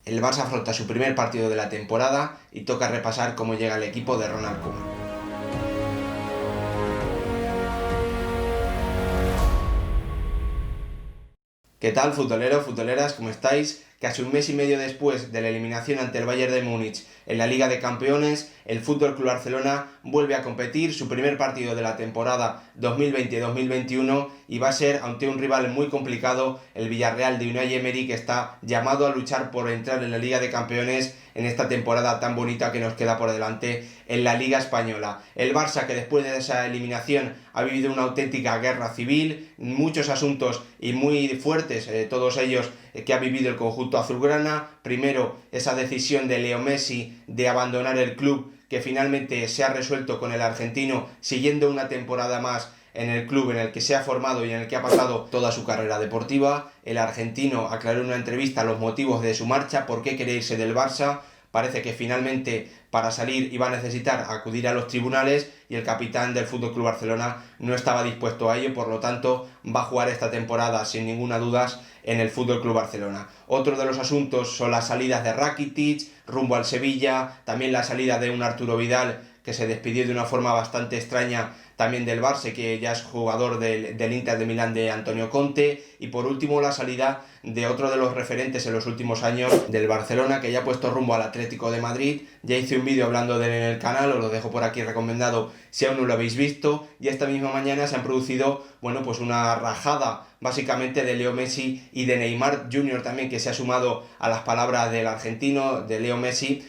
El Barça afronta su primer partido de la temporada y toca repasar cómo llega el equipo de Ronald Koeman. ¿Qué tal, futboleros, futboleras? ¿Cómo estáis? Casi un mes y medio después de la eliminación ante el Bayern de Múnich en la Liga de Campeones, el FC Barcelona vuelve a competir su primer partido de la temporada 2020-2021 y va a ser ante un rival muy complicado, el Villarreal de Unai Emery, que está llamado a luchar por entrar en la Liga de Campeones en esta temporada tan bonita que nos queda por delante en la Liga Española. El Barça, que después de esa eliminación ha vivido una auténtica guerra civil, muchos asuntos y muy fuertes, todos ellos que ha vivido el conjunto azulgrana. Primero, esa decisión de Leo Messi de abandonar el club, que finalmente se ha resuelto con el argentino siguiendo una temporada más en el club en el que se ha formado y en el que ha pasado toda su carrera deportiva. El argentino aclaró en una entrevista los motivos de su marcha, por qué quería irse del Barça. Parece que finalmente para salir iba a necesitar acudir a los tribunales y el capitán del FC Barcelona no estaba dispuesto a ello, por lo tanto va a jugar esta temporada sin ninguna duda en el FC Barcelona. Otro de los asuntos son las salidas de Rakitic rumbo al Sevilla, también la salida de un Arturo Vidal que se despidió de una forma bastante extraña también del Barça, que ya es jugador del Inter de Milán, de Antonio Conte, y por último la salida de otro de los referentes en los últimos años del Barcelona, que ya ha puesto rumbo al Atlético de Madrid. Ya hice un vídeo hablando de él en el canal, os lo dejo por aquí recomendado si aún no lo habéis visto, y esta misma mañana se han producido, pues una rajada básicamente de Leo Messi y de Neymar Jr. también, que se ha sumado a las palabras del argentino, de Leo Messi,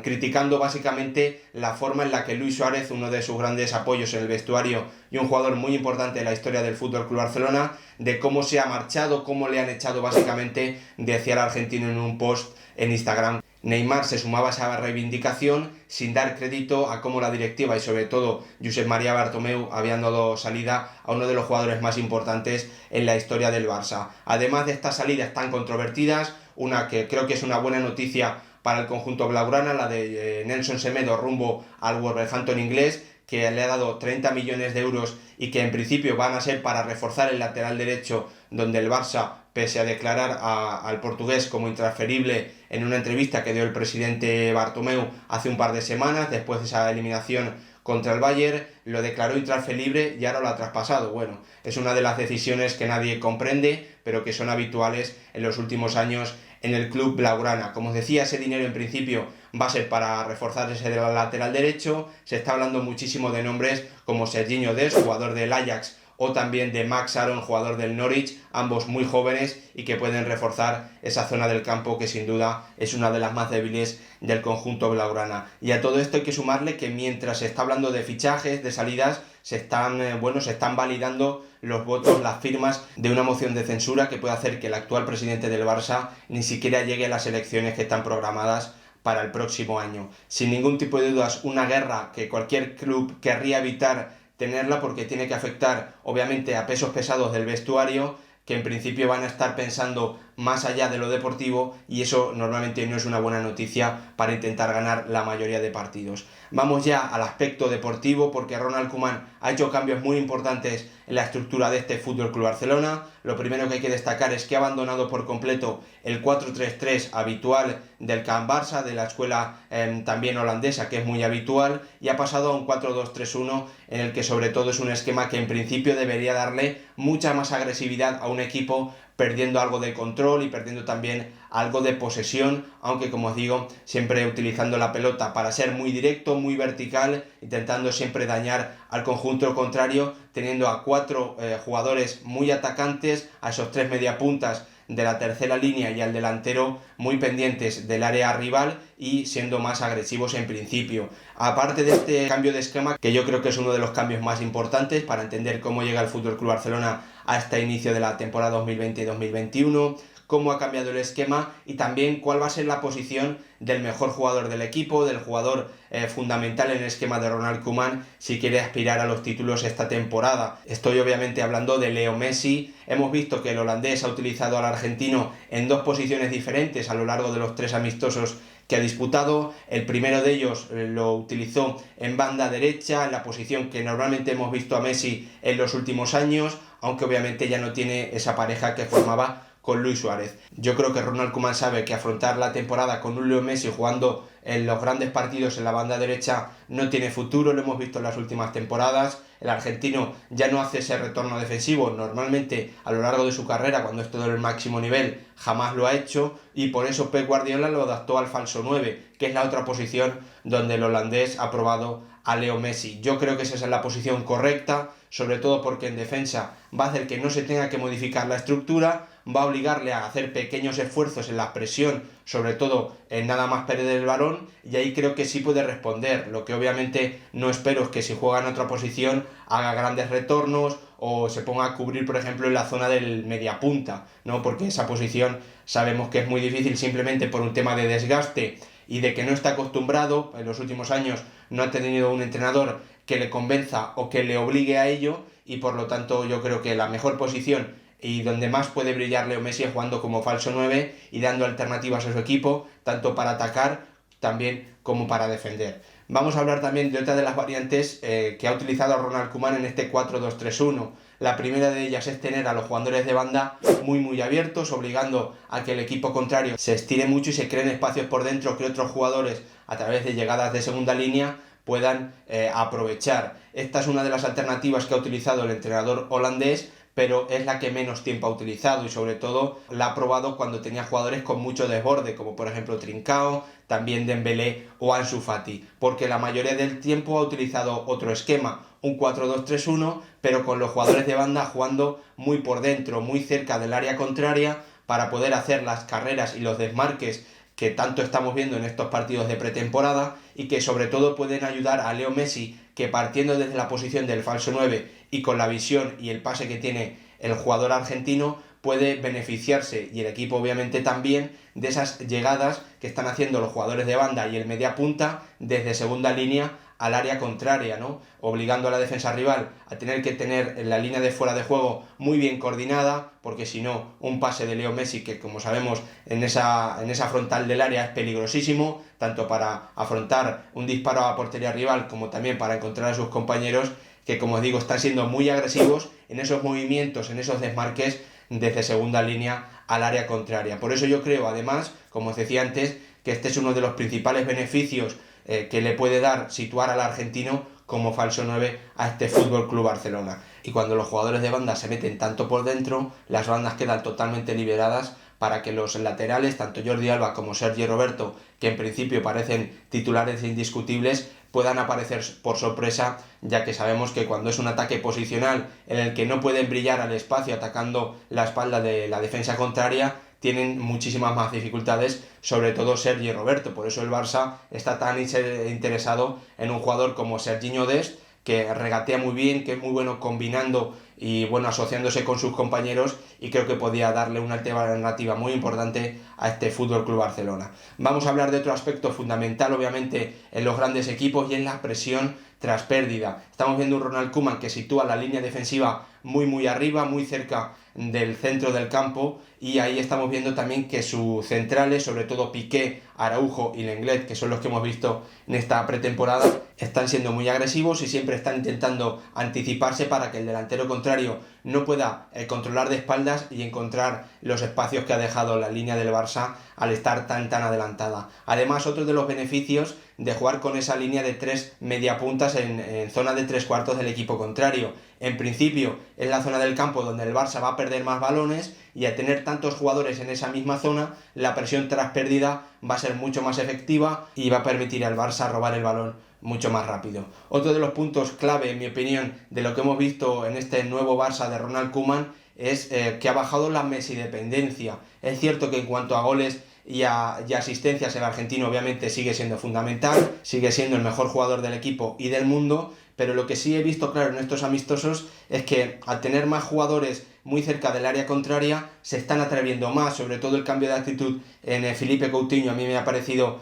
criticando básicamente la forma en la que Luis Suárez, uno de sus grandes apoyos en el vestuario y un jugador muy importante en la historia del FC Barcelona, de cómo se ha marchado, cómo le han echado básicamente, decía el argentino en un post en Instagram. Neymar se sumaba a esa reivindicación sin dar crédito a cómo la directiva y sobre todo Josep María Bartomeu habían dado salida a uno de los jugadores más importantes en la historia del Barça. Además de estas salidas tan controvertidas, una que creo que es una buena noticia para el conjunto blaugrana, la de Nelson Semedo rumbo al Wolverhampton inglés, que le ha dado 30 millones de euros y que en principio van a ser para reforzar el lateral derecho, donde el Barça, pese a declarar al portugués como intransferible en una entrevista que dio el presidente Bartomeu hace un par de semanas, después de esa eliminación contra el Bayern, lo declaró intransferible y ahora lo ha traspasado. Bueno, es una de las decisiones que nadie comprende, pero que son habituales en los últimos años en el club blaugrana. Como os decía, ese dinero en principio va a ser para reforzar ese lateral derecho. Se está hablando muchísimo de nombres como Serginho Dest, jugador del Ajax, o también de Max Aaron, jugador del Norwich, ambos muy jóvenes y que pueden reforzar esa zona del campo que sin duda es una de las más débiles del conjunto blaugrana. Y a todo esto hay que sumarle que mientras se está hablando de fichajes, de salidas, se están validando los votos, las firmas de una moción de censura que puede hacer que el actual presidente del Barça ni siquiera llegue a las elecciones que están programadas para el próximo año. Sin ningún tipo de dudas, una guerra que cualquier club querría evitar tenerla, porque tiene que afectar obviamente a pesos pesados del vestuario, que en principio van a estar pensando más allá de lo deportivo, y eso normalmente no es una buena noticia para intentar ganar la mayoría de partidos. Vamos ya al aspecto deportivo, porque Ronald Koeman ha hecho cambios muy importantes en la estructura de este FC Barcelona. Lo primero que hay que destacar es que ha abandonado por completo el 4-3-3 habitual del Can Barça, de la escuela también holandesa, que es muy habitual, y ha pasado a un 4-2-3-1 en el que sobre todo es un esquema que en principio debería darle mucha más agresividad a un equipo, perdiendo algo de control y perdiendo también algo de posesión, aunque como os digo, siempre utilizando la pelota para ser muy directo, muy vertical, intentando siempre dañar al conjunto contrario, teniendo a 4 jugadores muy atacantes, a esos 3 mediapuntas de la tercera línea y al delantero muy pendientes del área rival y siendo más agresivos en principio. Aparte de este cambio de esquema, que yo creo que es uno de los cambios más importantes para entender cómo llega el FC Barcelona a este inicio de la temporada 2020-2021, cómo ha cambiado el esquema y también cuál va a ser la posición del mejor jugador del equipo, del jugador fundamental en el esquema de Ronald Koeman si quiere aspirar a los títulos esta temporada. Estoy obviamente hablando de Leo Messi. Hemos visto que el holandés ha utilizado al argentino en 2 posiciones diferentes a lo largo de los 3 amistosos que ha disputado. El primero de ellos lo utilizó en banda derecha, en la posición que normalmente hemos visto a Messi en los últimos años, aunque obviamente ya no tiene esa pareja que formaba con Luis Suárez. Yo creo que Ronald Koeman sabe que afrontar la temporada con un Leo Messi jugando en los grandes partidos en la banda derecha no tiene futuro, lo hemos visto en las últimas temporadas. El argentino ya no hace ese retorno defensivo, normalmente a lo largo de su carrera, cuando es todo el máximo nivel, jamás lo ha hecho, y por eso Pep Guardiola lo adaptó al falso 9, que es la otra posición donde el holandés ha probado a Leo Messi. Yo creo que esa es la posición correcta, sobre todo porque en defensa va a hacer que no se tenga que modificar la estructura, va a obligarle a hacer pequeños esfuerzos en la presión, sobre todo en nada más perder el balón, y ahí creo que sí puede responder. Lo que obviamente no espero es que si juega en otra posición haga grandes retornos o se ponga a cubrir, por ejemplo, en la zona del mediapunta, ¿no? Porque esa posición sabemos que es muy difícil simplemente por un tema de desgaste y de que no está acostumbrado. En los últimos años no ha tenido un entrenador que le convenza o que le obligue a ello, y por lo tanto yo creo que la mejor posición y donde más puede brillar Leo Messi es jugando como falso 9 y dando alternativas a su equipo, tanto para atacar también como para defender. Vamos a hablar también de otra de las variantes que ha utilizado Ronald Koeman en este 4-2-3-1. La primera de ellas es tener a los jugadores de banda muy abiertos, obligando a que el equipo contrario se estire mucho y se creen espacios por dentro que otros jugadores, a través de llegadas de segunda línea, puedan aprovechar. Esta es una de las alternativas que ha utilizado el entrenador holandés, pero es la que menos tiempo ha utilizado y sobre todo la ha probado cuando tenía jugadores con mucho desborde, como por ejemplo Trincao, también Dembélé o Ansu Fati, porque la mayoría del tiempo ha utilizado otro esquema, un 4-2-3-1, pero con los jugadores de banda jugando muy por dentro, muy cerca del área contraria, para poder hacer las carreras y los desmarques que tanto estamos viendo en estos partidos de pretemporada, y que sobre todo pueden ayudar a Leo Messi, que partiendo desde la posición del falso 9 y con la visión y el pase que tiene el jugador argentino, puede beneficiarse, y el equipo obviamente también, de esas llegadas que están haciendo los jugadores de banda y el media punta desde segunda línea al área contraria, ¿no? Obligando a la defensa rival a tener que tener la línea de fuera de juego muy bien coordinada, porque si no, un pase de Leo Messi, que como sabemos en esa frontal del área es peligrosísimo, tanto para afrontar un disparo a portería rival como también para encontrar a sus compañeros, que como os digo están siendo muy agresivos en esos movimientos, en esos desmarques desde segunda línea al área contraria. Por eso yo creo, además, como os decía antes, que este es uno de los principales beneficios que le puede dar situar al argentino como falso 9 a este Fútbol Club Barcelona. Y cuando los jugadores de banda se meten tanto por dentro, las bandas quedan totalmente liberadas para que los laterales, tanto Jordi Alba como Sergi Roberto, que en principio parecen titulares indiscutibles, puedan aparecer por sorpresa, ya que sabemos que cuando es un ataque posicional en el que no pueden brillar al espacio atacando la espalda de la defensa contraria, tienen muchísimas más dificultades, sobre todo Sergi Roberto. Por eso el Barça está tan interesado en un jugador como Sergiño Dest, que regatea muy bien, que es muy bueno combinando y bueno asociándose con sus compañeros, y creo que podía darle una alternativa muy importante a este Fútbol Club Barcelona. Vamos a hablar de otro aspecto fundamental, obviamente, en los grandes equipos, y en la presión tras pérdida. Estamos viendo un Ronald Koeman que sitúa la línea defensiva muy arriba, muy cerca del centro del campo, y ahí estamos viendo también que sus centrales, sobre todo Piqué, Araujo y Lenglet, que son los que hemos visto en esta pretemporada, están siendo muy agresivos y siempre están intentando anticiparse para que el delantero contrario no pueda controlar de espaldas y encontrar los espacios que ha dejado la línea del Barça al estar tan adelantada. Además, otro de los beneficios de jugar con esa línea de 3 mediapuntas en zona de 3/4 del equipo contrario. En principio es la zona del campo donde el Barça va a perder más balones, y al tener tantos jugadores en esa misma zona, la presión tras pérdida va a ser mucho más efectiva y va a permitir al Barça robar el balón mucho más rápido. Otro de los puntos clave, en mi opinión, de lo que hemos visto en este nuevo Barça de Ronald Koeman es que ha bajado la Messi-dependencia. Es cierto que en cuanto a goles y asistencias, el argentino obviamente sigue siendo fundamental, sigue siendo el mejor jugador del equipo y del mundo, pero lo que sí he visto claro en estos amistosos es que al tener más jugadores muy cerca del área contraria se están atreviendo más, sobre todo el cambio de actitud en Felipe Coutinho a mí me ha parecido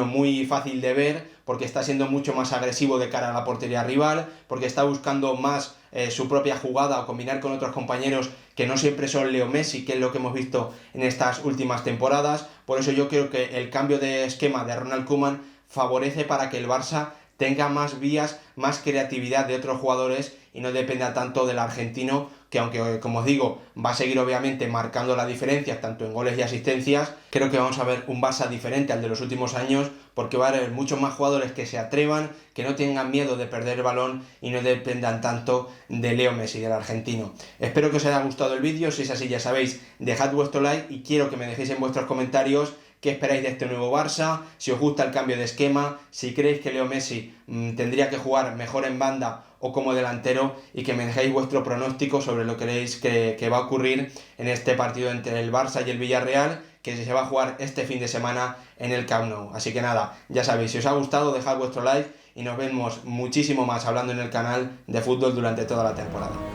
muy fácil de ver, porque está siendo mucho más agresivo de cara a la portería rival, porque está buscando más su propia jugada o combinar con otros compañeros que no siempre son Leo Messi, que es lo que hemos visto en estas últimas temporadas. Por eso yo creo que el cambio de esquema de Ronald Koeman favorece para que el Barça tenga más vías, más creatividad de otros jugadores y no dependa tanto del argentino, que aunque, como os digo, va a seguir obviamente marcando las diferencias tanto en goles y asistencias, creo que vamos a ver un Barça diferente al de los últimos años, porque va a haber muchos más jugadores que se atrevan, que no tengan miedo de perder el balón y no dependan tanto de Leo Messi, del argentino. Espero que os haya gustado el vídeo, si es así ya sabéis, dejad vuestro like y quiero que me dejéis en vuestros comentarios qué esperáis de este nuevo Barça, si os gusta el cambio de esquema, si creéis que Leo Messi tendría que jugar mejor en banda o como delantero, y que me dejéis vuestro pronóstico sobre lo que creéis que va a ocurrir en este partido entre el Barça y el Villarreal, que se va a jugar este fin de semana en el Camp Nou. Así que nada, ya sabéis, si os ha gustado dejad vuestro like y nos vemos muchísimo más hablando en el canal de fútbol durante toda la temporada.